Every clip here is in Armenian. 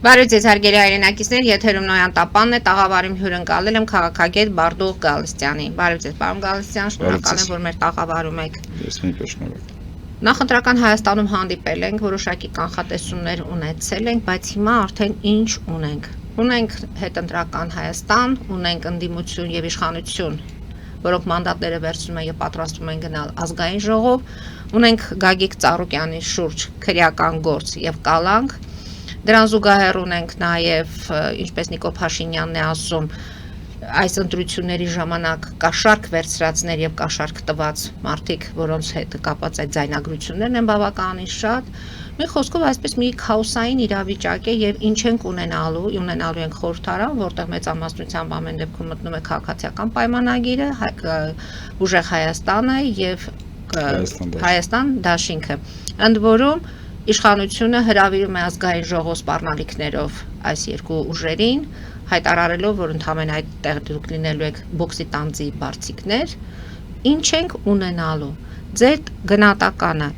Բարև ձեզ հարգելի հայրենակիցներ, եթերում Նոյան Տապանն է, տաղավարում հյուրընկալել եմ քաղաքագետ Բարդուղ Գալստյանին։ Բարև ձեզ, պարոն Գալստյան, շնորհակալ եմ, որ մեր տաղավարում եք։ Ես նույնպես շնորհակալ։ Նախընտրական Հայաստանում հանդիպել ենք, որոշակի կանխատեսումներ ունեցել ենք, բայց հիմա արդեն ինչ ունենք։ Ունենք հետընտրական Հայաստան, ունենք ընդդիմություն եւ իշխանություն, որոնք մանդատները վերցնում են եւ պատրաստվում են գնալ ազգային ժողով, ունենք Գագիկ Ծառուկյանի շուրջ քրեական գործ եւ կալանք։ Դրան զուգահեռ ունենք նաև, ինչպես Նիկոլ Փաշինյանն է ասում, այս ընտրությունների ժամանակ կաշառք վերցրածներ եւ կաշառք տված մարդիկ, որոնց հետ կապված այդ ձայնագրություններն են բավականին շատ։ Մի խոսքով այսպես մի քաոսային իրավիճակ է եւ ինչ ենք ունենալու ենք խորհրդարան, որտեղ մեծամասնությամբ ամեն դեպքում մտնում է քաղաքացիական պայմանագիրը, ուժեղ Հայաստանը եւ Հայաստան դաշինքը։ Ընդ որում իշխանությունը հրավիրում է ազգային ժողով սպառնալիքներով այս երկու ուժերին, հայտարարելով, որ ընդհանրեն այդ տեղդրուկ լինելու եք բոքսի տանձի բարձիկներ, ինչ ենք ունենալու։ Ձեր գնահատականը,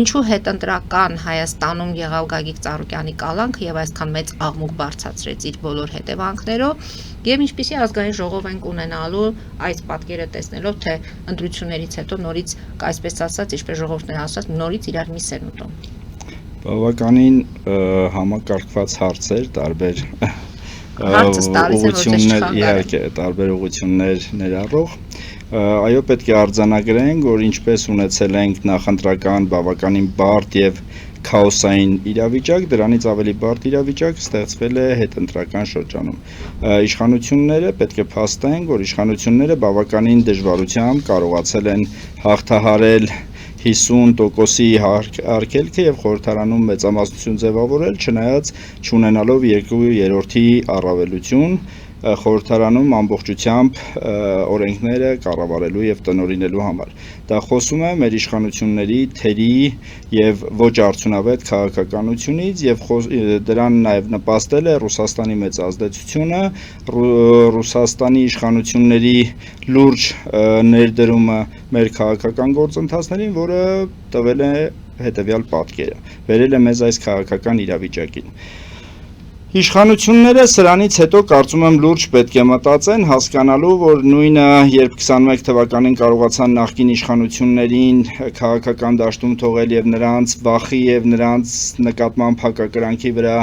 ինչու հետընտրական Հայաստանում եղավ Գագիկ Ծառուկյանի կալանքը եւ այսքան մեծ աղմուկ բարձրացրեց իր բոլոր հետևանքներով, եւ ինչպիսի ազգային ժողով ենք ունենալու այս պատկերը տեսնելով, թե ընտրություններից հետո նորից, այսպես ասած, ինչպես ժողովուրդն ասած, նորից իրար միս են ուտում։ Բավականին համակարգված հարցեր, տարբեր ուղղություններ ներառող։ Այո, պետք է արձանագրենք, որ ինչպես ունեցել ենք նախընտրական բավականին բարդ եւ քաոսային իրավիճակ, դրանից ավելի բարդ իրավիճակ ստեղծվել է հետընտրական շրջանում։ Իշխանությունները պետք է փաստենք, որ իշխանությունները բավականին դժվարությամբ կարողացել են հաղթահարել 50%-ի արգելքը եւ խորհրդարանում մեծամասնություն ձևավորել, չնայած չունենալով 2/3 առավելություն խորհրդարանում ամբողջությամբ օրենքները կառավարելու եւ տնօրինելու համար։ Դա խոսում է մեր իշխանությունների թերի եւ ոչ արդյունավետ քաղաքականությունից եւ դրան նաեւ նպաստել է Ռուսաստանի մեծ ազդեցությունը, Ռուսաստանի իշխանությունների լուրջ ներդրումը մեր քաղաքական գործընթացներին, որը տվել է հետեւյալ պատկերը, բերել է մեզ այս քաղաքական իրավիճակին։ Իշխանությունները սրանից հետո կարծում եմ լուրջ պետք է մտածեն, հասկանալու, որ նույնը երբ 21 թվականին կարողացան նախկին իշխանություններին քաղաքական դաշտում թողել եւ նրանց վախի եւ նրանց նկատմամբ հակակրանքի վրա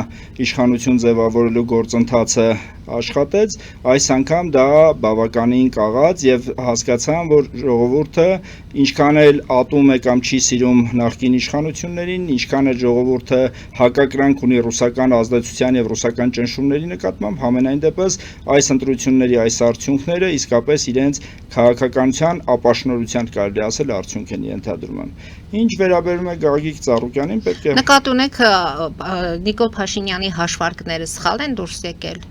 իշխանություն ձևավորելու գործընթացը աշխատեց, այս անգամ դա բավականին կաղաց եւ հասկացան, որ ժողովուրդը ինչքան էլ ատում է կամ չի սիրում նախկին իշխանություններին, ինչքան էլ ժողովուրդը հակակրանք ունի ռուսական ազդեցության եւ ռուսական ճնշումների նկատմամբ, համենայն դեպս այս ընտրությունների այս արդյունքները իսկապես իրենց քաղաքականության ապաշնորհության կարելի ասել արդյունք են ենթադրում։ Ինչ վերաբերում է Գագիկ Ծառուկյանին, պետք է նկատի ունեք Նիկոլ Փաշինյանի հաշվարկները սխալ են դուրս եկել։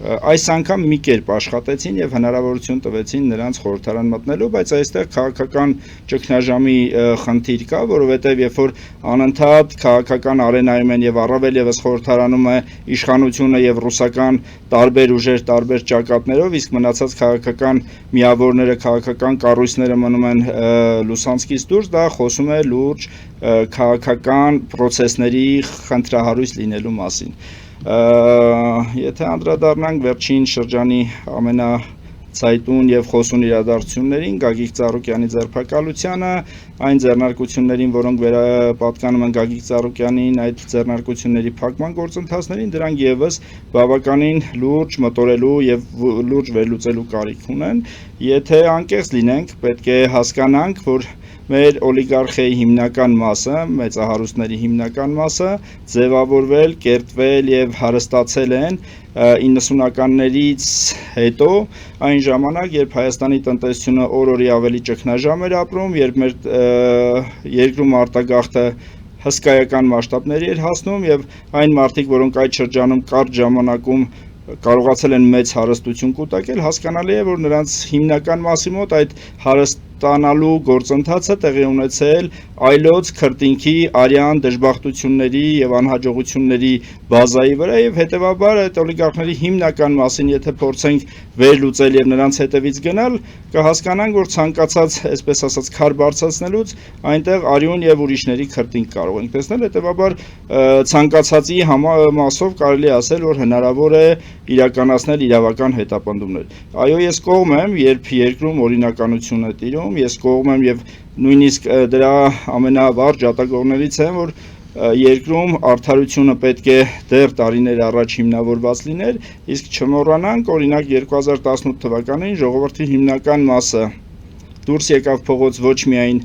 Այս անգամ մի կերպ աշխատեցին եւ հնարավորություն տվեցին նրանց խորհրդարան մտնելու, բայց այստեղ քաղաքական ճգնաժամի խնդիր կա, որովհետեւ երբ որ անընդհատ քաղաքական արենայում են եւ առավել եւս խորհրդարանում է իշխանությունը եւ ռուսական տարբեր ուժեր, տարբեր ճակատներով, իսկ մնացած քաղաքական միավորները, քաղաքական կառույցները մնում են լուսանցքից դուրս, դա խոսում է լուրջ քաղաքական process-ների խնդրահարույց լինելու մասին։ Եթե անդրադառնանք վերջին շրջանի ամենացայտուն եւ խոսուն իրադարձություններին, Գագիկ Ծառուկյանի ձերբակալությանը, այն ձեռնարկություններին, որոնք պատկանում են Գագիկ Ծառուկյանին, այդ ձեռնարկությունների փակման գործընթացներին, դրանք եւս բավականին լուրջ մտորելու եւ լուրջ վերլուծելու կարիք ունեն։ Եթե անկեղծ լինենք, պետք է հասկանանք, որ մեր օլիգարխիայի հիմնական մասը, մեծահարուստների հիմնական մասը ձևավորվել, կերտվել եւ հարստացել են 90-ականներից հետո, այն ժամանակ, երբ Հայաստանի տնտեսությունը օր-օրի ավելի ճգնաժամ էր ապրում, երբ մեր երկրում արտագաղթը հսկայական մասշտաբների էր հասնում եւ այն մարդիկ, որոնք այդ շրջանում կարճ ժամանակում կարողացել են մեծ հարստություն կուտակել, հասկանալի է, որ նրանց հիմնական մասի մոտ այդ ստանալու գործընթացը տեղի ունեցել այլոց քրտինքի արյան դժբախտությունների եւ անհաջողությունների բազայի վրա եւ հետեւաբար այդ օլիգարխների հիմնական մասին եթե փորձենք վերլուծել եւ նրանց հետևից գնալ կհասկանանք որ ցանկացած այսպես ասած քար բարձրացնելուց այնտեղ արյուն եւ ուրիշների քրտինք կարող ենք տեսնել հետեւաբար ցանկացածի մասով կարելի ասել որ հնարավոր է իրականացնել իրավական հետապնդումներ այո ես կողմ եմ երբ երկրում օրինականություն է տիրում ես կողմ եմ եւ նույնիսկ դրա ամենավառ ջատագովներից եմ որ երկրում արդարությունը պետք է դեռ տարիներ առաջ հիմնավորված լիներ իսկ չմոռանանք օրինակ 2018 թվականին ժողովրդի հիմնական մասը դուրս եկավ փողոց ոչ միայն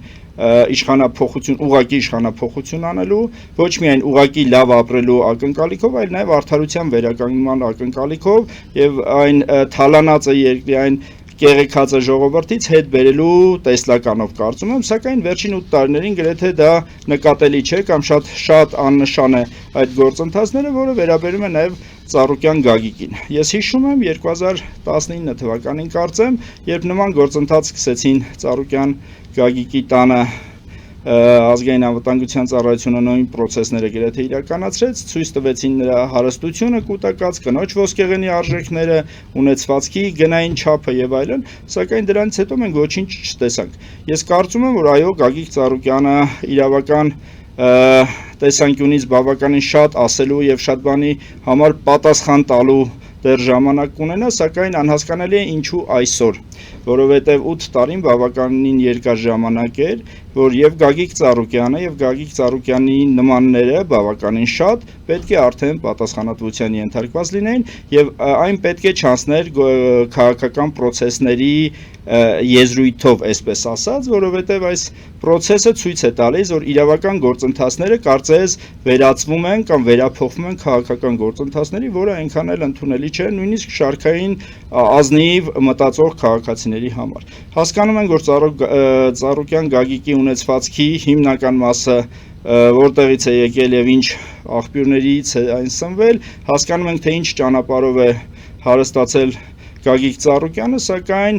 իշխանափոխություն ուղղակի իշխանափոխություն անելու ոչ միայն ուղղակի լավ ապրելու ակնկալիքով այլ նաև արդարության վերականգնման ակնկալիքով եւ այն թալանածը երկրի այն կեղեքածը ժողովրդից հետ բերելու տեսլականով կարծում եմ, սակայն վերջին 8 տարիներին գրեթե դա նկատելի չէ կամ շատ աննշան է այդ գործընթացները, որը վերաբերում է նաև Ծառուկյան Գագիկին։ Ես հիշում եմ 2019 թվականին կարծեմ, երբ նման գործընթաց սկսեցին Ծառուկյան Գագիկի տանը ազգային անվտանգության ծառայությունը նույն process-ները գրեթե իրականացրեց, ցույց տվեցին նրա հարստությունը, կուտակած կնոջ ոսկեղենի արժեքները, ունեցվածքի գնային չափը եւ այլն, սակայն դրանից հետո մենք ոչինչ չտեսանք։ Ես կարծում եմ, որ այո, Գագիկ Ծառուկյանը իրավական տեսանկյունից բավականին շատ ասելու եւ շատ բանի համար պատասխան տալու դեռ ժամանակ կունենա, սակայն անհասկանալի է ինչու այսօր, որովհետև 8 տարին բավականին երկար ժամանակ էր, որ եւ Գագիկ Ծառուկյանը եւ Գագիկ Ծառուկյանի նմանները բավականին շատ պետք է արդեն պատասխանատվության ենթարկված լինեն եւ այն պետք է չանցներ քաղաքական process-ների եզրույթով, այսպես ասած, որովհետև այս process-ը ցույց է տալիս, որ իրավական գործընթացները կարծես վերածվում են կամ վերափոխվում են քաղաքական գործընթացների, որը այնքան էլ ընդունելի չէ, նույնիսկ շարքային ազնիվ մտածող քաղաքացիների համար։ Հասկանում ենք, որ Ծառուկյան Գագիկի ունեցվածքի հիմնական մասը որտեղից է եկել եւ ինչ աղբյուրներից է այն սնվել, հասկանում ենք, թե ինչ ճանապարհով է հարստացել Գագիկ Ծառուկյանը, սակայն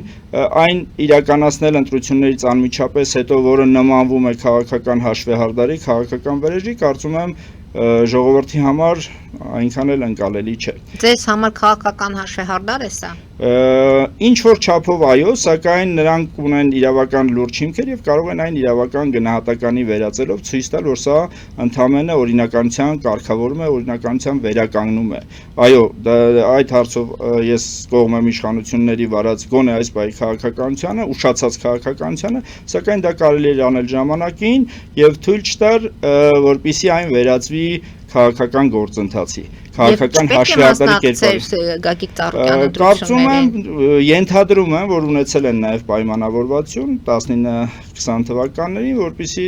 այն իրականացնել ընտրություններից անմիջապես հետո, որը նմանվում է քաղաքական հաշվեհարդարի, քաղաքական վրեժի, կարծում եմ ժողովրդի համար այնքան էլ ընկալելի չէ։ Ձեզ համար քաղաքական հաշվեհարդար է սա։ Ինչ որ չափով այո, սակայն նրանք ունեն իրավական լուրջ հիմքեր եւ կարող են այն իրավական գնահատականի վերածելով ցույց տալ, որ սա ընդհանրապես օրինականության կարգավորում է, օրինականության վերականգնում է։ Այո, այդ հարցով ես կողմ եմ իշխանությունների վարած գոնե այս բայ քաղաքականությանը, ուշացած քաղաքականությանը, սակայն դա կարելի է անել ժամանակին եւ թույլ չտար, որպեսզի այն վերածվի քաղաքական գործընթացի, քաղաքական հաշվեհարդարի կերպարի։ Գագիկ Ծառուկյանը Կարծում եմ, ենթադրում եմ, որ ունեցել են նաև պայմանավորվածություն 19-20 թվականներին, որպեսզի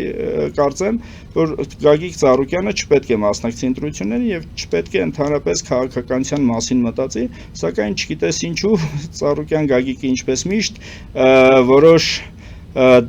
կարծեմ, որ Գագիկ Ծառուկյանը չպետք է մասնակցի ընտրություններին եւ չպետք է ընդհանրապես քաղաքականության մասին մտածի, սակայն չգիտես ինչու Ծառուկյան Գագիկը ինչպես միշտ որոշ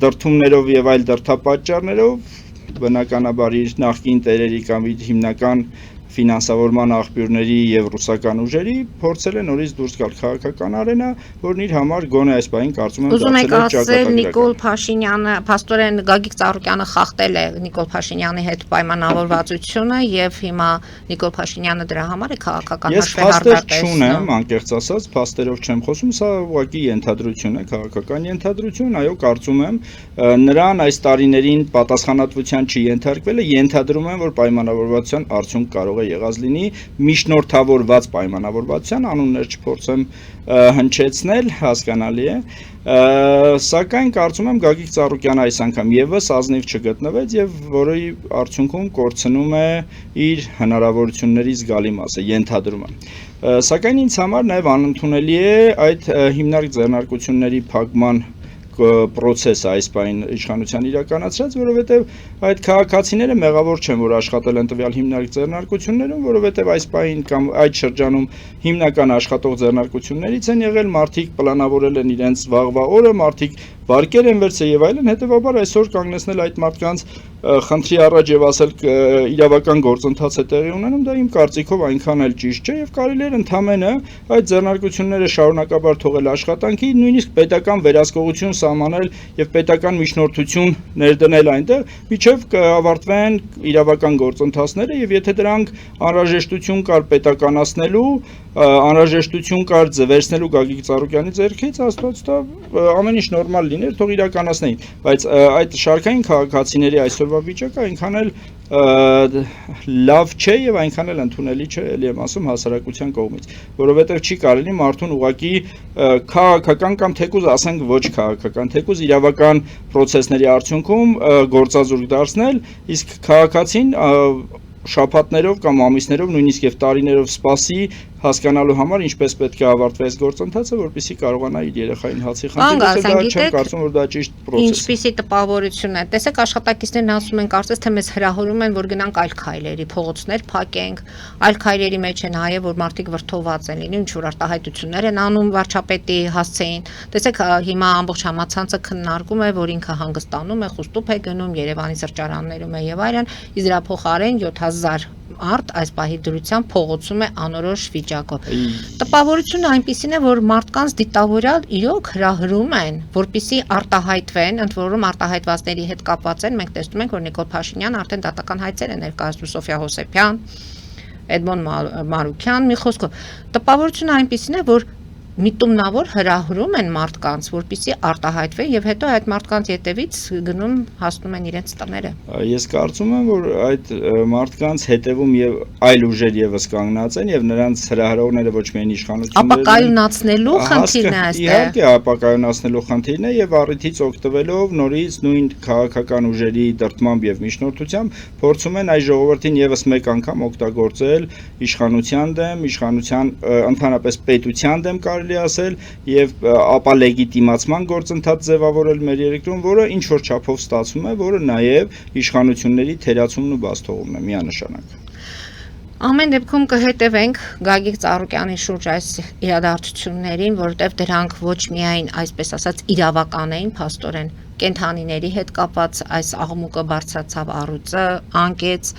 դրդումներով եւ այլ դրդապատճառներով բնականաբար իր նախկին տերերի կամ իր հիմնական ֆինանսավորման աղբյուրների եւ ռուսական ուժերի փորձել է նորից դուրս գալ քաղաքական արենա, որն իր համար գոնե այս բային կարծում եմ դարձել է ճակատագրական։ Նիկոլ Փաշինյանը, փաստորեն Գագիկ Ծառուկյանը խախտել է Նիկոլ Փաշինյանի հետ պայմանավորվածությունը եւ հիմա Նիկոլ Փաշինյանը դրա համար է քաղաքական հաշվեհարդար տեսնում։ Ես փաստեր չունեմ, անկեղծ ասած, փաստերով չեմ խոսում, սա ուղղակի ենթադրություն է, քաղաքական ենթադրություն, այո, կարծում եմ նրան այս տարիներին պատասխանատվության չենթարկվելը ենթադրում եմ, որ պայմանավորվածության արդյունք կարող եղած լինի միջնորդավորված պայմանավորվածության անուններ չփորձեմ հնչեցնել, հասկանալի է, սակայն կարծում եմ Գագիկ Ծառուկյանը այս անգամ եւս ազնիվ չգտնվեց եւ որի արդյունքում կորցնում է իր հնարավորությունների զգալի մասը, ենթադրում եմ։ Սակայն ինձ համար նաեւ անընդունելի է այդ հիմնարկ ձեռնարկությունների փակման process-ը այս բային իշխանության իրականացրած, որովհետև այդ քաղաքացիները մեղավոր չեն, որ աշխատել են տվյալ հիմնարկ ձեռնարկություններում, որովհետև այս բային կամ այդ շրջանում հիմնական աշխատող ձեռնարկություններից են եղել մարդիկ պլանավորել են իրենց վաղվա օրը, մարդիկ վարկեր են վերցրել եւ այլն, հետեւաբար այսօր կանգնեցնել այդ մարդկանց խնդրի առաջ եւ ասել իրավական գործընթաց է տեղի ունենում, դա իմ կարծիքով այնքան էլ ճիշտ չէ եւ կարելի է ընդհանրապես այդ ձեռնարկությունները շարունակաբար թողել աշխատանքի, նույնիսկ պետական վերահսկողություն սահմանել եւ պետական միջնորդություն ներդնել այնտեղ, միջև կավարտվեն իրավական գործընթացները եւ եթե դրանք անհրաժեշտություն կար պետականացնելու, անհրաժեշտություն կար ձևերցնելու Գագիկ Ծառուկյանի ձեռքից, աստված տա ամեն ինչ նորմալ լիներ, թող իրականացնեին, բայց այդ շարքային քաղաքացիների այսօրվա վիճակը այնքան էլ լավ չէ եւ այնքան էլ ընդունելի չէ, ելի եմ ասում հասարակության կողմից, որովհետեւ չի կարելի մարդուն ուղղակի քաղաքական կամ թեկուզ ասենք ոչ քաղաքական, թեկուզ իրավական process-ների արդյունքում գործազուրկ դարձնել, իսկ քաղաքացին շաբաթներով կամ ամիսներով, նույնիսկ եւ տարիներով սպասի հասկանալու համար ինչպես պետք է ավարտվի այս գործընթացը, որպեսզի կարողանա իր երեխային հացի խնդրել, դա չեմ կարծում, որ դա ճիշտ process է։ Ինչպիսի տպավորություն է։ Տեսեք, աշխատակիցներն ասում են, կարծես թե մեզ հրահրում են, որ գնանք այլ քայլերի, փողոցներ փակենք, այլ քայլերի մեջ է նաեւ, որ մարդիկ վրդովված են լինում, ինչ որ արտահայտություններ են անում վարչապետի հասցեին։ Տեսեք, հիմա ամբողջ համացանցը քննարկում է, որ ինքը հանգստանում է, խուստուփ է գնում Երևանի սրճարաններում է եւ այլն, իսկ դրա փոխարեն 7000 մարդ այս պահի դրությամբ փողոցում է անորոշ վիճակով։ Տպավորությունը այնպիսին է, որ մարդկանց դիտավորյալ իրոք հրահրում են, որպիսի արտահայտվեն, ընդ որում արտահայտվածների հետ կապված են, մենք տեսնում ենք, որ Նիկոլ Փաշինյանը արդեն դատական հայցեր է ներկայացնում, Սոֆիա Հոսեփյան, Էդմոն Մարուքյան, մի խոսքով։ Տպավորությունը այնպիսին է, որ միտումնավոր հրահրում են մարդկանց, որպեսզի արտահայտվեն եւ հետո այդ մարդկանց ետևից գնում հասնում են իրենց տները։ Ես կարծում եմ, որ այդ մարդկանց հետևում եւ այլ ուժեր եւս կանգնած են եւ նրանց հրահրողները ոչ միայն իշխանությունները ապակայունացնելու խնդիրն է այստեղ։ Իհարկե ապակայունացնելու խնդիրն է եւ առիթից օգտվելով նորից նույն քաղաքական ուժերի դրդմամբ եւ միջնորդությամբ փորձում են այս ժողովրդին եւս մեկ անգամ օգտագործել իշխանության դեմ, իշխանության ընդհանրապես պետության դեմ կարելի ասել եւ ապա լեգիտիմացման գործընթաց ձևավորել մեր երկրում, որը ինչ որ չափով ստացվում է, որը նաեւ իշխանությունների թերացումն ու բացթողումն է միանշանակ։ Ամեն դեպքում կհետևենք Գագիկ Ծառուկյանի շուրջ այս իրադարձություններին, որովհետև դրանք ոչ միայն, այսպես ասած, իրավական էին, փաստորեն կենթանիների հետ կապված այս աղմուկը բարձրացավ առույցը, անկեց,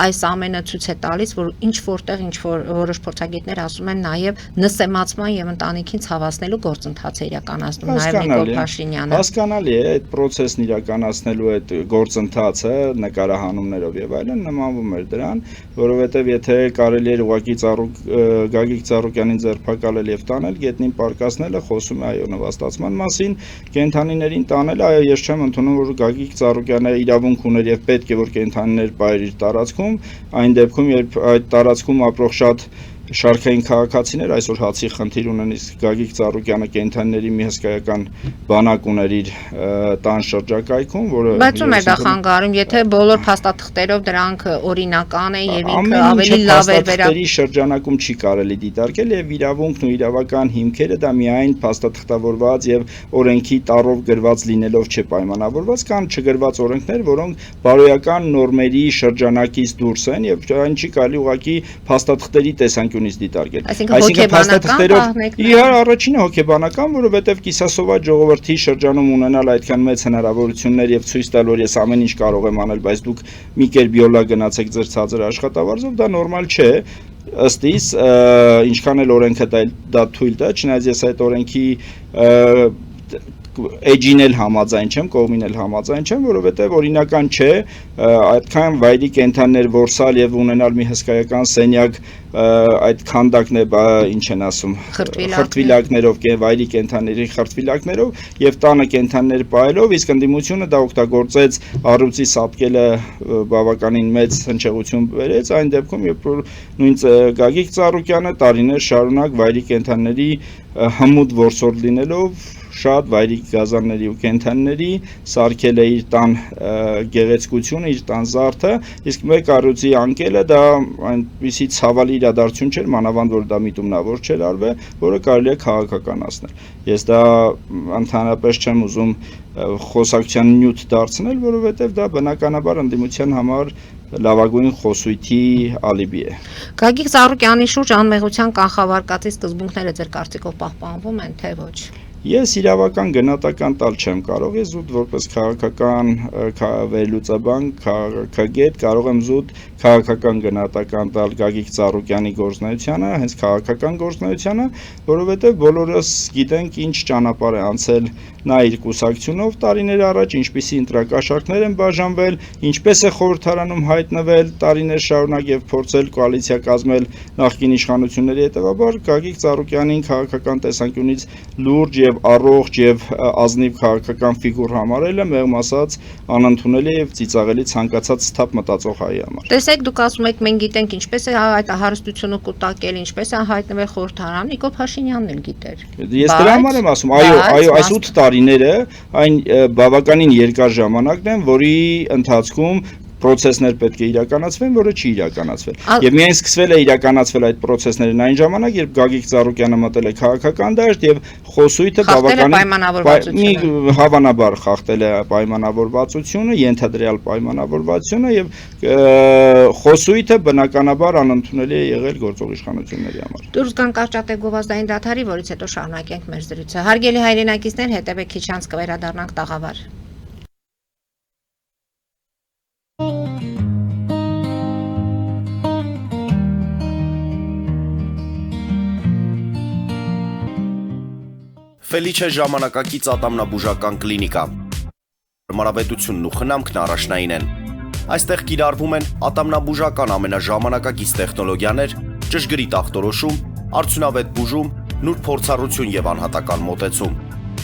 այս ամենը ցույց է տալիս, որ ինչ որտեղ ինչ որ որոշ փորձագետներ ասում են նաև նսեմացման եւ ընտանիքին ցավացնելու գործընթաց է իրականացնում նաև Նիկոլ Փաշինյանը։ Հասկանալի է, այդ process-ն իրականացնելու այդ գործընթացը նկարահանումներով եւ այլն նմանվում էր դրան, որովհետեւ եթե կարելի էր ուղղակի Գագիկ Ծառուկյանին ձերբակալել եւ տանել, գետնին պարկասնելը խոսում է այո նվաստացման մասին, կենթանիներին տանել, այո ես չեմ ընդունում, որ Գագիկ Ծառուկյանը իրավունք ուներ եւ պետք է որ կենթանիներ բայր իր տարածքում, այն դեպքում երբ այդ տարածքում ապրող շատ շարքային քաղաքացիներ այսօր հացի խնդիր ունեն, իսկ Գագիկ Ծառուկյանը կենթանիների մի հսկայական բանակ ուներ իր տան շրջակայքում, որը բայց ում է դա խանգարում, եթե բոլոր փաստաթղթերով դրանք օրինական են եւ ինքը ավելի լավ էր վերաբերյալ շրջանակում չի կարելի դիտարկել եւ իրավունքն ու իրավական հիմքերը դա միայն փաստաթղթավորված եւ օրենքի տառով գրված լինելով չէ պայմանավորված, կան չգրված օրենքներ, որոնք բարոյական նորմերի շրջանակից դուրս են եւ այն չի կարելի ուղղակի փաստաթղթերի տեսանկյունից դիտարկել։ Այսինքն փաստաթղթերով իհարկե առաջինը հոգեբանական, որովհետեւ կիսասովատ ժողովրդի շրջանում ունենալ այդքան մեծ հնարավորություններ եւ ցույց տալ, որ ես ամեն ինչ կարող եմ անել, բայց դուք մի կերպ յոլա գնացեք ձեր ցածր աշխատավարձով, դա նորմալ չէ։ Ըստ իս, ինչքան էլ օրենքը դա թույլ տա, չնայած ես այդ օրենքի էջին էլ համաձայն չեմ, կողմին էլ համաձայն չեմ, որովհետև օրինական չէ այդքան վայրի կենդաններ որսալ եւ ունենալ մի հսկայական սենյակ այդ քանդակն է, ինչ են ասում, խրտվիլակներով, վայրի կենդանների խրտվիլակներով եւ տանը կենդաններ պահելով, իսկ ընդդիմությունը դա օգտագործեց առյուծի սապկելը բավականին մեծ հնչեղություն բերեց, այն դեպքում երբ որ նույն Գագիկ Ծառուկյանը տարիներ շարունակ վայրի կենդանների հմուտ որսորդ լինելով շատ վայրի գազանների ու կենդանների սարքել է իր տան գեղեցկությունը, իր տան զարդը, իսկ մեկ առյուծի անկելը դա այնպիսի ցավալի իրադարձություն չէր, մանավանդ որ դա միտումնավոր չէր արվել, որը կարելի է քաղաքականացնել։ Ես դա ընդհանրապես չեմ ուզում խոսակցության նյութ դարձնել, որովհետև դա բնականաբար ընդդիմության համար լավագույն խոսույթի ալիբի է։ Գագիկ Ծառուկյանի շուրջ անմեղության կանխավարկածի սկզբունքները ձեր կարծիքով պահպանվում են, թե ոչ։ Ես իրավական գնահատական տալ չեմ կարող, ես զուտ որպես քաղաքական վերլուծաբան, քաղաքագետ կարող եմ զուտ քաղաքական գնահատական տալ Գագիկ Ծառուկյանի գործունեությանը, հենց քաղաքական գործունեությանը, որովհետև բոլորս գիտենք ինչ ճանապարհ է անցել նա իր կուսակցությունով տարիներ առաջ, ինչպիսի ընտրակաշառքներ են բաժանվել, ինչպես է խորհրդարանում հայտնվել տարիներ շարունակ եւ փորձել կոալիցիա կազմել նախկին իշխանությունների հետևաբար Գագիկ Ծառուկյանին քաղաքական տեսանկյունից լուրջ եւ առողջ եւ ազնիվ քաղաքական ֆիգուր համարելը մեղմ ասած անընդունելի եւ ծիծաղելի ցանկացած սթափ մտածող հայի համար։ Տեսեք, դուք ասում եք, մենք գիտենք ինչպես է այդ հարստությունը կուտակել, ինչպես է հայտնվել խորհրդարան, Նիկոլ Փաշինյանն էլ գիտեր։ Ես դրա համար եմ ասում, այո, այս 8 տարիները այն բավականին երկար ժամանակն են, որի ընթացքում procesներ պետք է իրականացվեն, որը չի իրականացվել։ Եվ միայն սկսվել է իրականացվել այդ procesներն այն ժամանակ, երբ Գագիկ Ծառուկյանը մտել է քաղաքական դաշտ եւ խոսույթը բավականին հավանաբար խախտել է պայմանավորվածությունը, ենթադրյալ պայմանավորվածությունը եւ խոսույթը բնականաբար անընդունելի է եղել գործող իշխանությունների համար։ Դուրս գանք կարճատև գովազդային դադարի, որից հետո շարունակենք մեր զրույցը։ Հարգելի հայրենակիցներ, հետևեք քիչ անց կվերադառնանք տաղավար։ Ֆելիչե ժամանակակից ատամնաբուժական կլինիկա։ Հարմարավետությունն ու խնամքն առաջնային են։ Այստեղ կիրառվում են ատամնաբուժական ամենաժամանակակից տեխնոլոգիաներ, ճշգրիտ ախտորոշում, արդյունավետ բուժում, նուրբ փորձառություն եւ անհատական մոտեցում։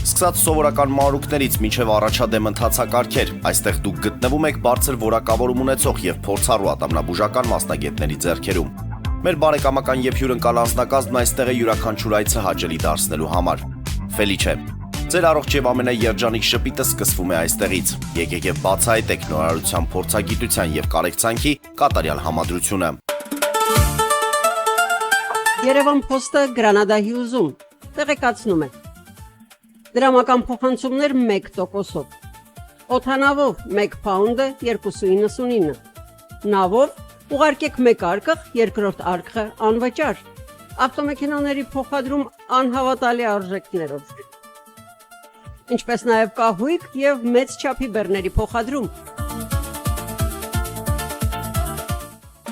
Սկսած սովորական մանրուքներից մինչև առաջադեմ ընթացակարգեր, այստեղ դուք գտնվում եք բարձր որակավորում ունեցող եւ փորձառու ատամնաբուժական մասնագետների ձեռքերում։ Մեր բարեկամական եւ հյուրընկալ անձնակազմն այստեղ է յուրաքանչյուր այցը հաճելի դարձնելու համար։ Ֆելիչե, ձեր առողջ եւ ամենաերջանիկ շպիտը սկսվում է այստեղից։ Եկեք եւ բացահայտեք նորարարության փորձագիտության եւ կարեկցանքի կատարյալ համադրությունը։ Երևան Փոստը Գրանադա Հյուզում տեղեկացնում է։ Դրամական փոխանցումներ 1%-ով։ Օդանավով 1 փաունդը 2.99։ Նավով ուղարկեք 1 արկղ, երկրորդ արկղը անվճար։ Ավտոմեքենաների փոխադրում անհավատալի արժեքներով։ Ինչպես նաև կահույք եւ մեծ չափի բեռների փոխադրում։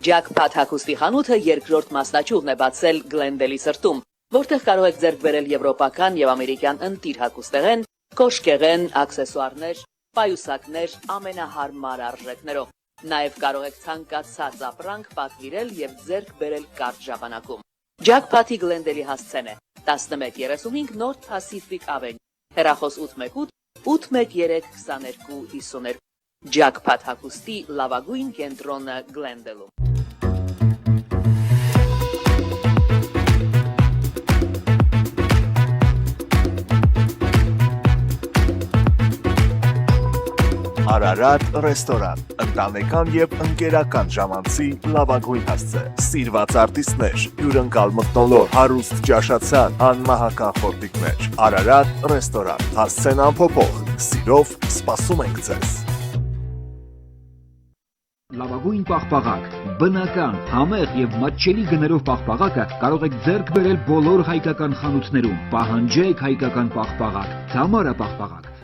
Jackpot հագուստի խանութը երկրորդ մասնաճյուղն է բացել Գլենդելի սրտում, որտեղ կարող եք ձեռք բերել եվրոպական եւ ամերիկյան ընտիր հագուստեղեն, կոշկեղեն, աքսեսուարներ, պայուսակներ ամենահարմար արժեքներով։ Նաև կարող եք ցանկացած ապրանք պատվիրել եւ ձեռք բերել կարճ ժամանակում։ Jackpot-ի Գլենդելի հասցեն է 1135 North Pacific Avenue, հեռախոս 818 813 2252։ Jackpot հագուստի լավագույն կենտրոնը Գլենդելում։ Արարատ ռեստորան, ընտանեկան եւ ընկերական ժամանցի լավագույն հասցե, սիրված արտիստներ, հյուրընկալ մթնոլորտ, հարուստ ճաշացան, անմահական խորտիկներ, Արարատ ռեստորան, հասցեն անփոփոխ, սիրով սպասում ենք ձեզ։ Լավագույն պաղպաղակ, բնական, համեղ եւ մատչելի գներով պաղպաղակը կարող եք ձեռք բերել բոլոր հայկական խանութներում։ Պահանջեք հայկական պաղպաղակ, Թամարա պաղպաղակ։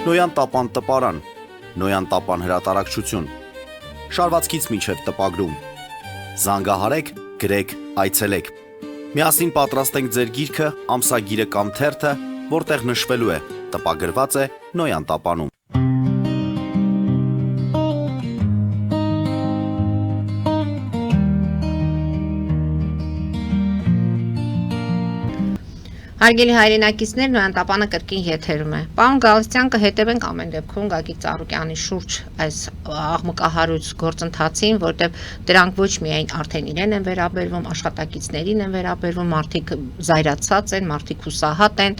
Նոյան տապան տպարան, Նոյան տապան հրատարակչություն, շարվածքից մինչև տպագրում, զանգահարեք, գրեք, այցելեք, միասին պատրաստենք ձեր գիրքը, ամսագիրը կամ թերթը, որտեղ նշվելու է, տպագրված է Նոյան տապանում։ Հարգելի հայրենակիցներ, Նոյան տապանը կրկին եթերում է։ Պարոն Գալստյան, կհետևենք ամեն դեպքում Գագիկ Ծառուկյանի շուրջ այս աղմկահարույց գործընթացին, որտեղ դրանք ոչ միայն արդեն իրեն են վերաբերվում, աշխատակիցներին են վերաբերվում, մարդիկ զայրացած են, մարդիկ հուսահատ են։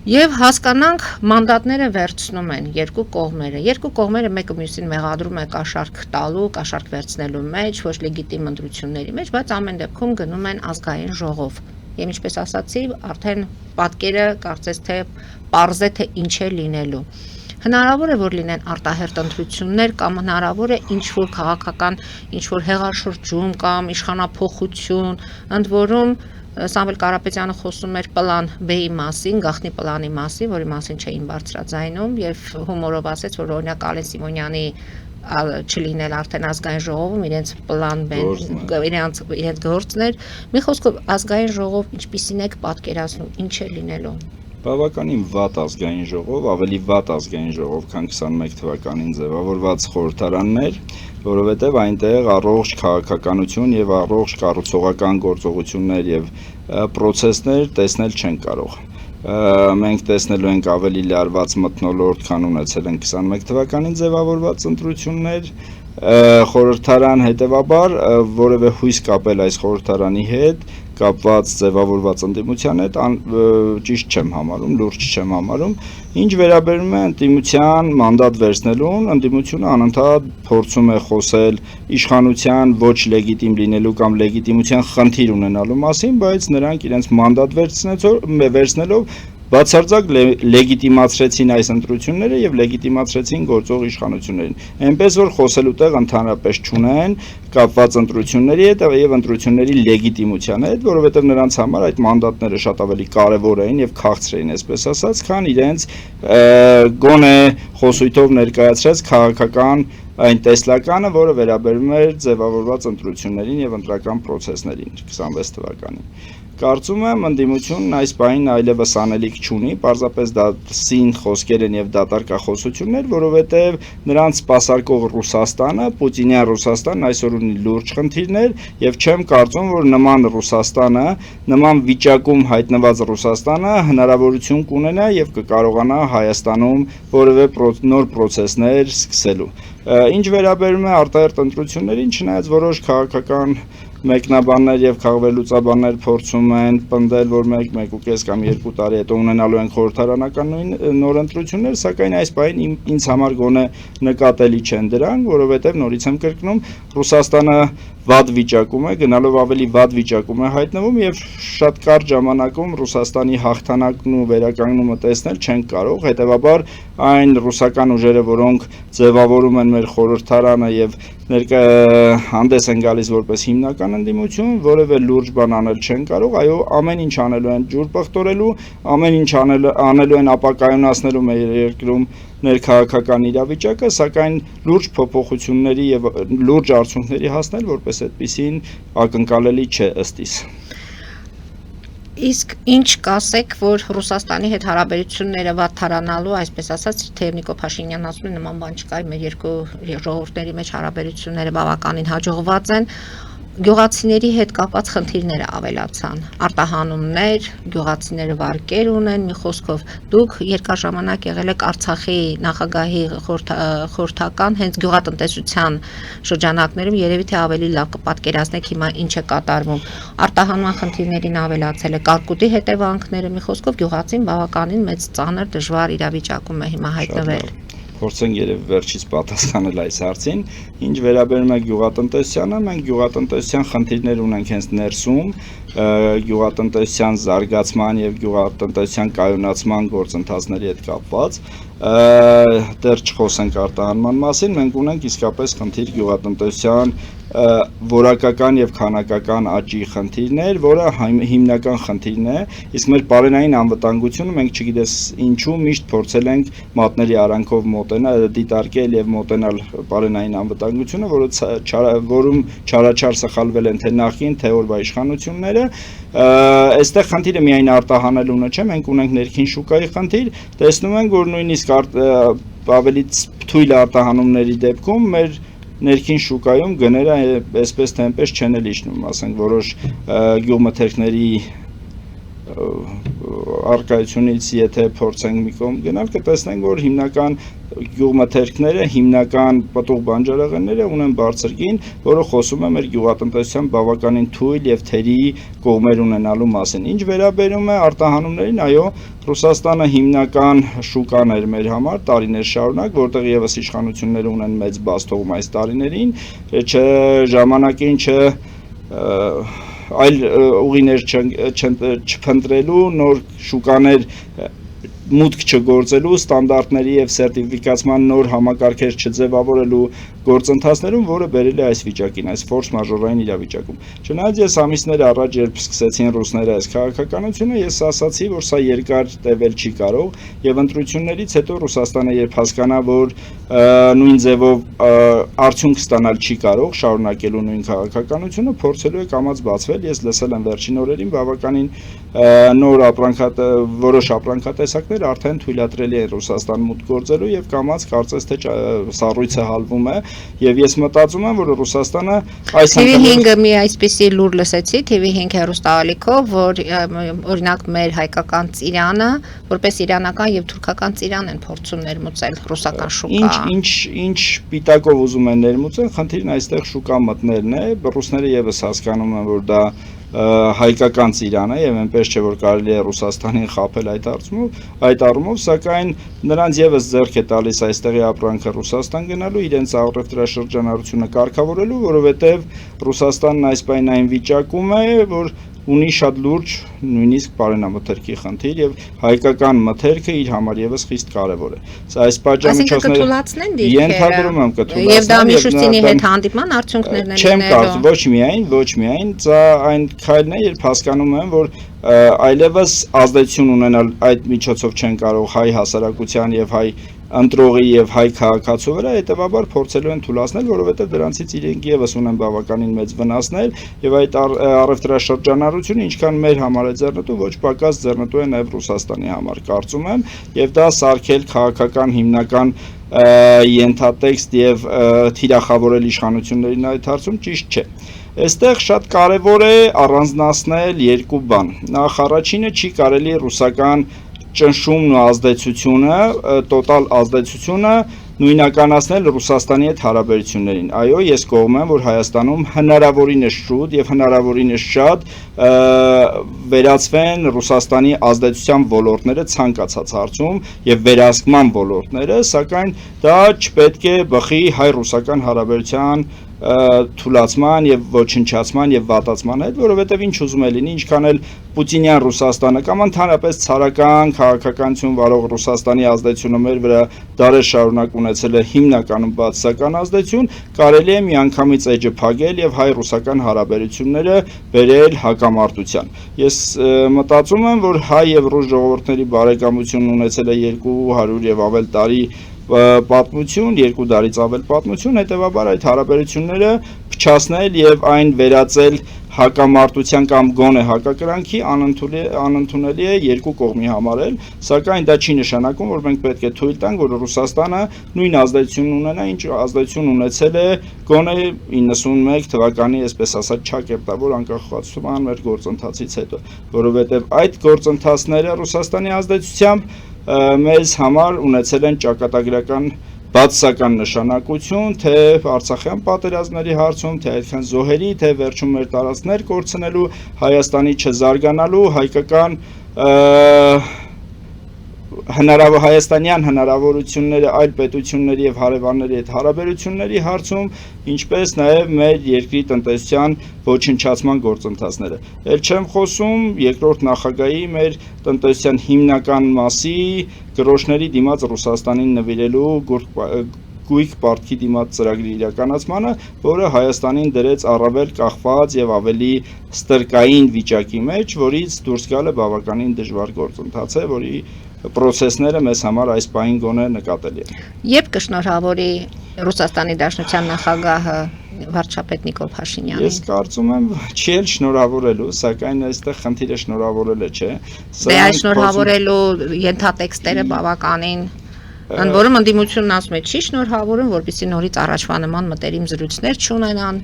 Եվ հասկանանք, մանդատները վերցնում են երկու կողմերը մեկը մյուսին մեղադրում է կաշառք տալու, կաշառք վերցնելու մեջ, ոչ լեգիտիմ ընտրությունների մեջ, բայց ամեն դեպքում գնում են ազգային ժողով։ Եվ ինչպես ասացի, արդեն պատկերը կարծես թե պարզ է թե ինչ է լինելու։ Հնարավոր է, որ լինեն արտահերտ ընտրություններ կամ հնարավոր է ինչ-որ քաղաքական, ինչ-որ հեղաշրջում կամ իշխանափոխություն, ընդ որում Սամվել Կարապետյանը խոսում էր պլան B-ի մասին, գաղտնի պլանի մասին, որի մասին չէին բարձրաձայնում եւ հումորով ասեց, որ օրինակ Ալեն Սիմոնյանի չլինել արդեն ազգային ժողովում իրենց պլան B-ն իրենց գործն էր։ Մի խոսքով ազգային ժողով ինչպիսին եք պատկերացնում, ինչ է լինելու։ Բավականին վատ ազգային ժողով, ավելի վատ ազգային ժողով, քան 21 թվականին ձևավորված խորհրդարաններ, որովհետև այնտեղ առողջ քաղաքականություն եւ առողջ կառուցողական գործողություններ եւ պրոցեսներ տեսնել չեն կարող։ Մենք տեսնելու ենք ավելի լարված մթնոլորտ, քան ունեցել են 21 թվականին ձևավորված ընտրություններ, խորհրդարան հետևաբար որևէ հույս կապել այս խորհրդարանի հետ կապված ձևավորված ընդդիմության հետ ճիշտ չեմ համարում, լուրջ չեմ համարում։ Ինչ վերաբերում է ընդդիմության մանդատ վերցնելուն, ընդդիմությունը անընդհատ փորձում է խոսել իշխանության ոչ լեգիտիմ լինելու կամ լեգիտիմության խնդիր ունենալու մասին, բայց նրանք իրենց մանդատ վերցնելով բացարձակ լեգիտիմացրեցին այս ընտրությունները եւ լեգիտիմացրեցին գործող իշխանություններին։ Այնպես որ խոսելու տեղ ընդհանրապես չունեն կապված ընտրությունների հետ եւ ընտրությունների լեգիտիմության հետ, որովհետեւ նրանց համար այդ մանդատները շատ ավելի կարեւոր էին եւ քաղցր էին, այսպես ասած, քան իրենց գոնե խոսույթով ներկայացրած քաղաքական այն տեսլականը, որը վերաբերում էր ձևավորված ընտրություններին եւ ընտրական պրոցեսներին 26 թվականին։ Կարծում եմ ընդդիմությունն այս բանին այլևս անելիք չունի, պարզապես դա սին խոսքեր են եւ դատարկախոսություններ, որովհետեւ նրանց սպասարկող Ռուսաստանը, Պուտինյան Ռուսաստանն այսօր ունի լուրջ խնդիրներ եւ չեմ կարծում, որ նման Ռուսաստանը, նման վիճակում հայտնված Ռուսաստանը հնարավորություն կունենա եւ կկարողանա Հայաստանում որևէ նոր պրոցեսներ սկսելու։ Ինչ վերաբերում է արտահերտ ընտրություններին, չնայած որոշ քաղաքական մեկնաբաններ եւ քաղաքվելուծաբաններ փորձում են պնդել, որ 1.5 կամ 2 տարի հետո ունենալու են խորհրդարանական նոր ընտրություններ, սակայն այս բանին ինձ համար գոնե նկատելի չեն դրանք, որովհետեւ նորից եմ կրկնում, Ռուսաստանը վատ վիճակում է, գնալով ավելի վատ վիճակում է հայտնվում եւ շատ կարճ ժամանակում Ռուսաստանի հաղթանակն ու վերականգնումը տեսնել չեն կարող, հետեւաբար այն ռուսական ուժերը, որոնք ձևավորում են մեր խորհրդարանը եւ հանդես են գալիս որպես հիմնական ընդդիմություն, որևէ լուրջ բան անել չեն կարող, այո, ամեն ինչ անելու են ջուր պղտորելու, ամեն ինչ անելու են ապակայունացնելու մեր երկրում ներքաղաքական իրավիճակը, սակայն լուրջ փոփոխությունների եւ լուրջ արդյունքների հասնել որպես այդպիսին ակնկալելի չէ ըստ իս։ Իսկ ինչ կասեք, որ Ռուսաստանի հետ հարաբերությունները վատթարանալու, այսպես ասած, թե Նիկոլ Փաշինյանն ասում է նման բան չկա, մեր երկու ժողովուրդների մեջ հարաբերությունները բավականին հաջողված են, գյուղացիների հետ կապված խնդիրները ավելացան, արտահանումներ, գյուղացիները վարկեր ունեն, մի խոսքով դուք երկար ժամանակ եղել եք Արցախի նախագահի խորհրդական հենց գյուղատնտեսության շրջանակներում, երևի թե ավելի լավ կպատկերացնեք հիմա ինչ է կատարվում, արտահանման խնդիրներին ավելացել է կարկուտի հետևանքները, մի խոսքով գյուղացին բավականին մեծ ծանր դժվար իրավիճակում է հիմա հայտնվել։ Փորձենք երևի վերջից պատասխանել այս հարցին, ինչ վերաբերում է գյուղատնտեսությանը, մենք գյուղատնտեսության խնդիրներ ունենք հենց ներսում, գյուղատնտեսության զարգացման եւ գյուղատնտեսության կայունացման գործընթացների հետ կապված, դեռ չխոսենք արտահանման մասին, մենք ունենք իսկապես խնդիր գյուղատնտեսության որակական եւ քանակական աճի խնդիրներ, որը հիմնական խնդիրն է, իսկ մեր բարենային անվտանգությունը մենք չգիտես ինչու միշտ փորձել ենք մատների արանքով դիտարկել եւ մոտենալ բարենային անվտանգությունը, որում չարաչար սխալվել են թե նախին, թե օրվա իշխանությունները, այստեղ խնդիրը միայն արտահանելունը չէ, մենք ունենք ներքին շուկայի խնդիր, տեսնում ենք, որ նույնիսկ ավելի թույլ արտահանումների դեպքում մեր ներքին շուկայում գները այսպես թե այնպես չեն էլ իջնում, ասենք որոշ գյուղմթերքների արկայությունից եթե փորձենք մի կողմ գնալ, կտեսնենք, որ հիմնական գյուղմթերքները, հիմնական պտուղ բանջարեղենները ունեն բարձր գին, որը խոսում է մեր գյուղատնտեսության բավականին թույլ եւ թերի կողմեր ունենալու մասին։ Ինչ վերաբերում է արտահանումներին, այո, Ռուսաստանը հիմնական շուկան էր մեր համար տարիներ շարունակ, որտեղ եւս իշխանությունները ունեն մեծ բաստողում այս տարիներին, ժամանակին այլ ուղիներ չփնտրելու, նոր շուկաներ մուտք չգործելու ստանդարտների եւ սերտիֆիկացման նոր համակարգեր չձևավորելու գործընթացներում, որը բերել է այս վիճակին, այս ֆորս մաժորային իրավիճակում։ Չնայած ես ամիսներ առաջ, երբ սկսեցին ռուսները այս քաղաքականությունը, ես ասացի, որ սա երկար տևել չի կարող եւ ընտրություններից հետո Ռուսաստանը երբ հասկանա, որ նույն ձևով արդյունք ստանալ չի կարող շարունակելու նույն քաղաքականությունը, փորձելու է կամած բացվել։ Ես լսել եմ վերջին օրերին բավականին նոր որոշ ապրանքատեսակներ արդեն թույլատրելի է Ռուսաստան մուտք գործելու եւ կամած կարծես թե սառույցը հալվում է եւ ես մտածում եմ որ Ռուսաստանը այս TV5-ը մի այսպիսի լուր լսեցի TV5 հեռուստաալիքով որ օրինակ մեր հայկական ծիրանը որպես իրանական եւ թուրքական ծիրան են փորձում ներմուծել ռուսական շուկա ինչ պիտակով ուզում են ներմուծել խնդիրն այստեղ շուկա մտնելն է ռուսները եւս հասկանում են որ դա հայկական ծիրան է եւ այնպես չէ որ կարելի է Ռուսաստանին խաբել այդ առումով սակայն նրանց եւս ձեռք է տալիս այստեղի ապրանքը Ռուսաստան գնալու իրենց առևտրաշրջանառությունը կարգավորելու որովհետեւ Ռուսաստանն այս պայն այն վիճակում է որ ունի շատ լուրջ նույնիսկ բարենամթերքի խնդիր եւ հայկական մթերքը իր համար եւս խիստ կարեւոր է։ Սա այս պատժամիջոցները ենթադրում եմ կթուլացնեն եւ դա Միշուստինի հետ հանդիպման արդյունքներն են չեմ կարծում ոչ միայն սա այն քայլն է երբ հասկանում եմ որ այլևս ազդեցություն ունենալ այդ միջոցով չեն կարող հայ հասարակության եւ հայ ընտրողի եւ հայ քաղաքացու վրա հետեւաբար փորձելու են թույլատրել որովհետեւ դրանցից իրենք եւս ունեն բավականին մեծ վնասներ եւ այդ առևտրաշրջանառությունը ինչքան մեր համար է ձեռնտու ոչ պակաս ձեռնտու է նաեւ Ռուսաստանի համար կարծում եմ եւ դա սարքել քաղաքական հիմնական ենթատեքստ եւ թիրախավորել իշխանություններին այդ հարցում ճիշտ չէ Այստեղ շատ կարևոր է առանձնացնել երկու բան նախ առաջինը չի կարելի ռուսական ճնշումն ու ազդեցությունը, տոտալ ազդեցությունը նույնականացնել Ռուսաստանի հետ հարաբերություններին։ Այո, ես կողմ եմ, որ Հայաստանում հնարավորինս շուտ եւ հնարավորինս շատ վերացվեն Ռուսաստանի ազդեցության ոլորտները ցանկացած հարցում եւ վերահսկման ոլորտները, սակայն դա չպետք է բխի հայ-ռուսական հարաբերության թուլացման եւ ոչնչացման եւ վատացման հետ, որովհետեւ ինչ ուզում է լինի, ինչքան էլ Պուտինյան Ռուսաստանը կամ ընդհանրապես ցարական քաղաքականություն վարող Ռուսաստանի ազդեցությունը մեր վրա դարեր շարունակ ունեցել է հիմնականում բացասական ազդեցություն, կարելի է միանգամից էջը փակել եւ հայ-ռուսական հարաբերությունները բերել հակամարտության։ Ես մտածում եմ, որ հայ եւ ռուս ժողովուրդների բարեկամությունն ունեցել է 200 եւ ավել տարի պատմություն, 2 դարից ավել պատմություն, հետեւաբար այդ հարաբերությունները փչացնել եւ այն վերածել հակամարտության կամ գոնե հակակրանքի անընդունելի է երկու կողմի համար էլ, սակայն դա չի նշանակում, որ մենք պետք է թույլ տանք, որ Ռուսաստանը նույն ազդեցություն ունենա, ինչ ազդեցություն ունեցել է գոնե 91 թվականի, այսպես ասած, չակերտավոր անկախացման մեր գործընթացից հետո, որովհետեւ այդ գործընթացները Ռուսաստանի ազդեցությամբ մեզ համար ունեցել են ճակատագրական բացասական նշանակություն, թե Արցախյան պատերազմների հարցում, թե այդքան զոհերի, թե վերջում մեր տարածքներ կորցնելու, Հայաստանի չզարգանալու, հայկական հայաստանյան հնարավորությունները այլ պետությունների եւ հարևանների հետ հարաբերությունների հարցում, ինչպես նաեւ մեր երկրի տնտեսության ոչնչացման գործընթացները։ Էլ չեմ խոսում երկրորդ նախագահի մեր տնտեսության հիմնական մասի գրոշների դիմաց Ռուսաստանին նվիրելու գույք պարտքի դիմաց ծրագրի իրականացմանը, որը Հայաստանին դրեց առավել կախված եւ ավելի ստրկային վիճակի մեջ, որից դուրս գալը բավականին դժվար գործընթաց է, որի պրոցեսները մեզ համար այս պահին գոնե նկատելի են։ Երբ կշնորհավորի Ռուսաստանի Դաշնության նախագահը վարչապետ Նիկոլ Փաշինյանին։ Ես կարծում եմ չի էլ շնորհավորելու, սակայն այստեղ խնդիրը շնորհավորելը չէ։ Դե այս շնորհավորելու ենթատեքստերը բավականին Ընդ որում ընդդիմությունն ասում է չի շնորհավորում, որպեսզի նորից առաջվա նման մտերիմ զրույցներ չունենան,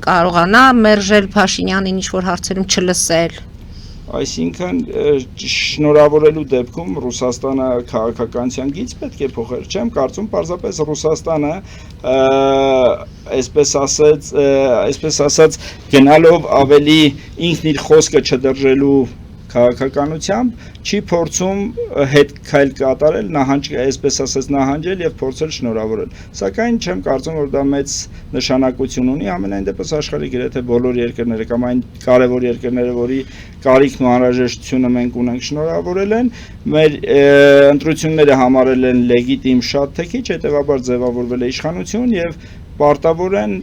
կարողանա մերժել Փաշինյանին ինչ-որ հարցերում չլսել։ Այսինքն շնորհավորելու դեպքում Ռուսաստանը քաղաքականության գիծ պետք է փոխել, չեմ կարծում, պարզապես Ռուսաստանը այսպես ասած գնալով ավելի ինքն իր խոսքը չդրժելու քաղաքականությամբ, չի փորձում հետ քայլ կատարել, այսպես ասած նահանջել եւ փորձել շնորհավորել։ Սակայն չեմ կարծում, որ դա մեծ նշանակություն ունի, ամենայն դեպս աշխարհի գրեթե բոլոր երկրները կամ այն կարևոր երկրները, որի կարիքն ու անհրաժեշտությունը մենք ունենք, շնորհավորել են, մեր ընտրությունները համարել են լեգիտիմ շատ թե քիչ, հետեւաբար ձևավորվել է իշխանություն եւ պարտավոր են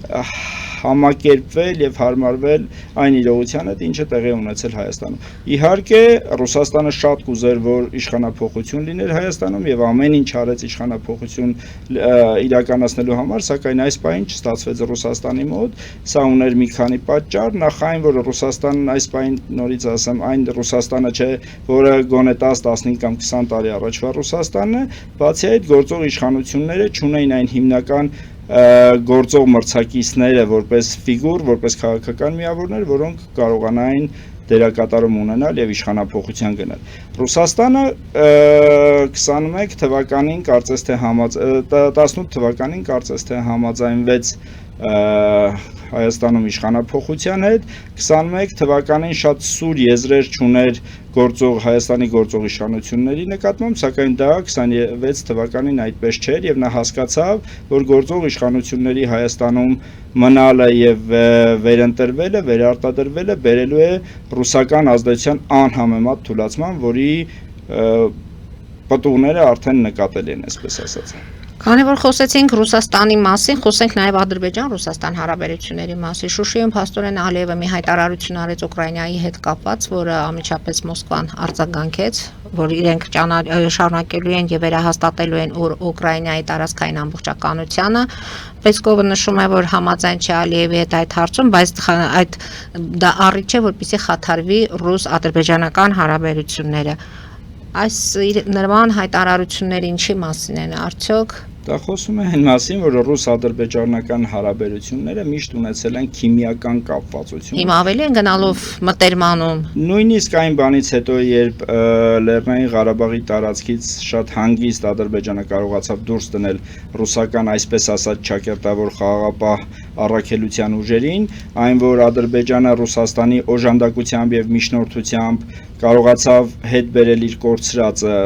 համակերպվել եւ հարմարվել այն իրողության հետ, ինչը տեղի ունեցել Հայաստանում։ Իհարկե, Ռուսաստանը շատ կուզեր, որ իշխանափոխություն լիներ Հայաստանում եւ ամեն ինչ արեց իշխանափոխություն իրականացնելու համար, սակայն այս պահին չստացվեց Ռուսաստանի մոտ, սա ուներ մի քանի պատճառ, նախ այն, որ Ռուսաստանն այս պահին նորից ասեմ, այն Ռուսաստանը չէ, որը գոնե 10, 15 կամ 20 տարի առաջվա Ռուսաստանն է, բացի այդ գործող իշխանությունները չունեին այն հիմնական գործող մրցակիցները որպես ֆիգուր, որպես քաղաքական միավորներ, որոնք կարողանային դերակատարում ունենալ եւ իշխանափոխության գնալ։ Ռուսաստանը 21 թվականին կարծես թե 18 թվականին կարծես թե համաձայնվեց Հայաստանում իշխանափոխության հետ, 21 թվականին շատ սուր եզրեր չուներ Հայաստանի գործող իշխանությունների նկատմամբ, սակայն դա 26 թվականին այդպես չէր եւ նա հասկացավ, որ գործող իշխանությունների Հայաստանում մնալը եւ վերընտրվելը, վերարտադրվելը բերելու է ռուսական ազդեցության անհամեմատ թուլացման, որի պատուղները արդեն նկատել են, այսպես ասած։ Քանի որ խոսեցինք Ռուսաստանի մասին, խոսենք նաև Ադրբեջան-Ռուսաստան հարաբերությունների մասին։ Շուշիում փաստորեն Ալիևը մի հայտարարություն արեց Ուկրաինայի հետ կապված, որը անմիջապես Մոսկվան արձագանքեց, որ իրենք շարունակելու են եւ վերահաստատելու են Ուկրաինայի տարածքային ամբողջականությունը։ Պեսկովը նշում է, որ համաձայն չէ Ալիևի հետ այդ հարցում, բայց դա առիթ չէ, որպեսզի խաթարվի ռուս-ադրբեջանական հարաբերությունները։ Այս նման հայտարարությունները ինչի մասին են արդյոք։ Դա խոսում է այն մասին, որ ռուս-ադրբեջանական հարաբերությունները միշտ ունեցել են քիմիական կապվածություն։ Հիմա ավելի են գնալով մտերմանում։ Նույնիսկ այն բանից հետո, երբ Լեռնային Ղարաբաղի տարածքից շատ հանգիստ Ադրբեջանը կարողացավ դուրս դնել ռուսական, այսպես ասած, ճակերտավոր խաղաղապահ առաքելության ուժերին, այն որ Ադրբեջանը Ռուսաստանի օժանդակությամբ եւ միջնորդությամբ կարողացավ հետ բերել իր կորցրածը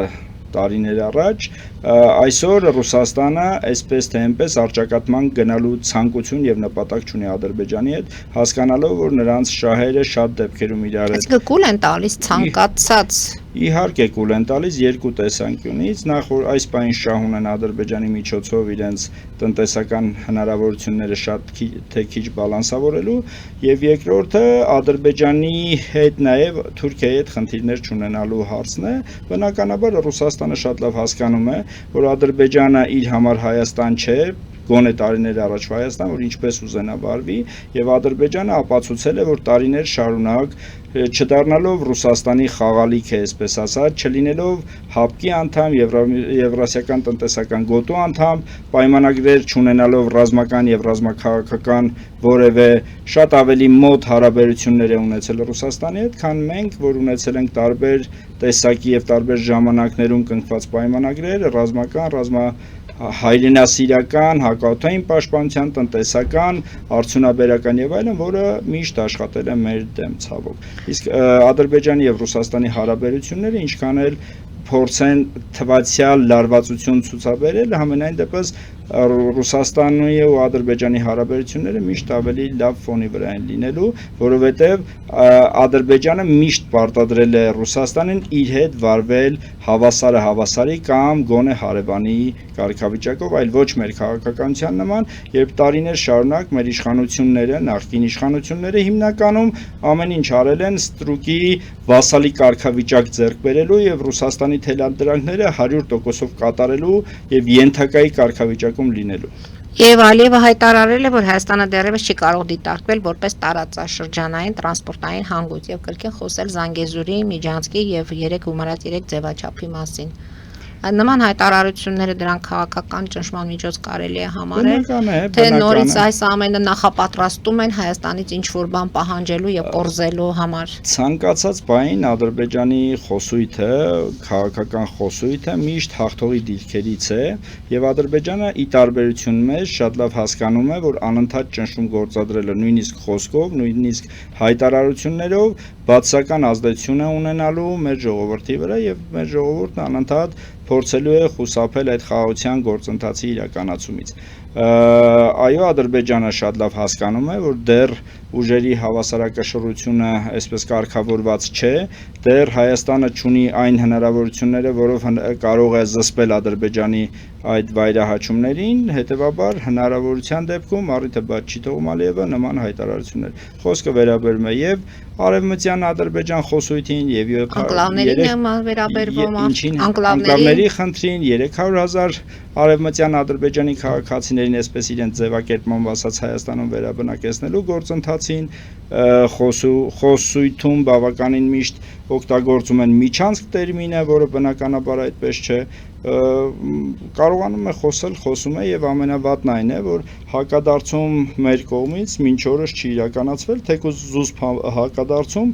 տարիներ առաջ, այսօր Ռուսաստանը այսպես թե այնպես առճակատման գնալու ցանկություն եւ նպատակ չունի Ադրբեջանի հետ, հասկանալով, որ նրանց շահերը շատ դեպքերում իրար հետ կուլ են տալիս ցանկացած։ Իհարկե կուլ են տալիս երկու տեսանկյունից, նախ որ այս պահին շահ ունեն Ադրբեջանի միջոցով իրենց տնտեսական հնարավորությունները շատ թե քիչ բալանսավորելու, եւ երկրորդը Ադրբեջանի հետ նաեւ Թուրքիայի հետ խնդիրներ չունենալու հարցն է, բնականաբար Ռուսաստանը շատ լավ հասկանում է, որ Ադրբեջանը իր համար Հայաստան չէ, գոնե տարիներ առաջ Հայաստան, որ ինչպես ուզենա վարվի, եւ Ադրբեջանը ապացուցել է, որ տարիներ շարունակ չդառնալով Ռուսաստանի խաղալիք է, այսպես ասած, չլինելով ՀԱՊԿ-ի անդամ, Եվրասիական տնտեսական գոտու անդամ, պայմանագրեր չունենալով ռազմական եւ ռազմաքաղաքական որևէ շատ ավելի մոտ հարաբերություններ է ունեցել Ռուսաստանի հետ, քան մենք, որ ունեցել ենք տարբեր տեսակի եւ տարբեր ժամանակներում կնքված պայմանագրեր, ռազմական, հայրենասիրական, հակաօդային պաշտպանության, տնտեսական, արդյունաբերական եւ այլն, որը միշտ աշխատել է մեր դեմ ցավոք։ Իսկ Ադրբեջանի եւ Ռուսաստանի հարաբերությունները ինչքան էլ փորձեն թվացial լարվածություն ցուցաբերել, համենայն դեպս Ռուսաստանի ու Ադրբեջանի հարաբերությունները միշտ ավելի լավ ֆոնի վրա են լինելու, որովհետև Ադրբեջանը միշտ պարտադրել է Ռուսաստանին իր հետ վարվել հավասարը հավասարի կամ գոնե հարևանի կարգավիճակով, այլ ոչ մեր քաղաքականության նման, երբ տարիներ շարունակ մեր իշխանությունները, նախկին իշխանությունները հիմնականում ամեն ինչ արել են ստրուկի վասալի կարգավիճակ ձեռք բերելու եւ Ռուսաստանի թելադրանքները 100%-ով կատարելու եւ ենթակայի կարգավիճակում լինելու։ Եվ Ալիևը հայտարարել է, որ Հայաստանը դեռևս չի կարող դիտարկվել որպես տարածաշրջանային տրանսպորտային հանգույց եւ կրկին խոսել Զանգեզուրի, Միջանցքի եւ 3 գումարած 3 ձևաչափի մասին։ Նման հայտարարությունները դրանք քաղաքական ճնշման միջոց կարելի է համարել, թե նորից այս ամենը նախապատրաստում են Հայաստանից ինչ-որ բան պահանջելու եւ կորզելու համար։ Ցանկացած բային Ադրբեջանի խոսույթը, քաղաքական խոսույթը միշտ հաղթողի դիրքերից է եւ Ադրբեջանը ի տարբերություն մեզ շատ լավ հասկանում է, որ անընդհատ ճնշում գործադրելը նույնիսկ խոսքով, նույնիսկ հայտարարություններով բացասական ազդեցություն է ունենալու մեր ժողովրդի վրա եւ մեր ժողովուրդն անընդհատ փորձելու է խուսափել այդ խաղաղության գործընթացի իրականացումից։ Այո, Ադրբեջանը շատ լավ հասկանում է, որ դեռ ուժերի հավասարակշռությունը այսպես կարգավորված չէ, դեռ Հայաստանը ունի այն հնարավորությունները, որով կարող է զսպել Ադրբեջանի այդ վայրահաչումներին, հետևաբար հնարավորության դեպքում առիթը բաց չի թողում Ալիևը նման հայտարարություններ։ Խոսքը վերաբերում է եւ Արևմտյան Ադրբեջան խոսույթին եւ անկլավներին վերաբերվում անկլավների խնդրին 300,000 Արևմտյան Ադրբեջանի քաղաքացիներին այսպես իրենց ձևակերպմամբ ասած Հայաստանում վերաբնակեցնելու գործընթացին խոսույթում բավականին միշտ օգտագործում են միջանցք տերմինը, որը բնականաբար այդպես չէ, կարողանում է խոսում է եւ ամենավատն այն է, որ հակադարձում մեր կողմից մինչ օրս չի իրականացվել, թեկուզ զուսպ հակադարձում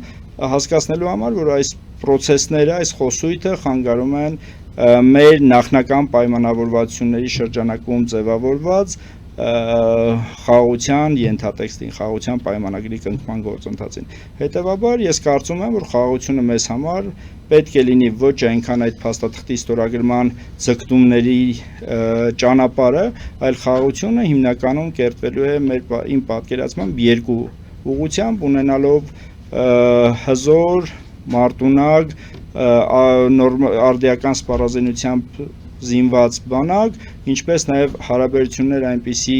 հասկացնելու համար, որ այս process-ները, այս խոսույթը խանգարում են մեր նախնական պայմանավորվածությունների շրջանակում ձևավորված խաղաղության ենթատեքստին, խաղաղության պայմանագրի կնքման գործընթացին։ Հետևաբար ես կարծում եմ, որ խաղաղությունը մեզ համար պետք է լինի ոչ այնքան այդ փաստաթղթի ստորագրման ձգտումների ճանապարհը, այլ խաղաղությունը հիմնականում կերտվելու է իմ պատկերացմամբ երկու ուղղությամբ, ունենալով հզոր, մարտունակ, արդիական սպառազինությամբ զինված բանակ, ինչպես նաև հարաբերություններ այնպիսի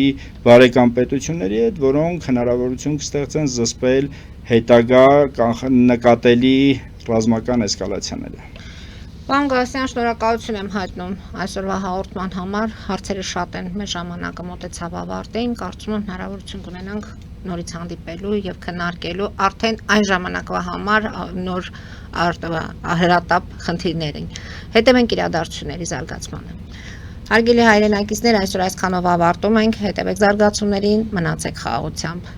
բարեկամ պետությունների հետ, որոնք հնարավորություն կստեղծեն զսպել հետագա նկատելի ռազմական էսկալացիաները։ Պարոն Գալստյան, շնորհակալություն եմ հայտնում այսօրվա հաղորդման համար, հարցերը շատ են, մեր ժամանակը մոտեցավ ավարտին, կարծում եմ հնարավորություն կունենանք նորից հանդիպելու եւ քննարկելու արդեն այն ժամանակվա համար նոր հրատապ խնդիրներին։ Հետևենք իրադարձությունների զարգացմանը։ Հարգելի հայրենակիցներ, այսօր այսքանով ավարտում ենք, հետևեք զարգացումներին, մնացեք խաղաղությամբ։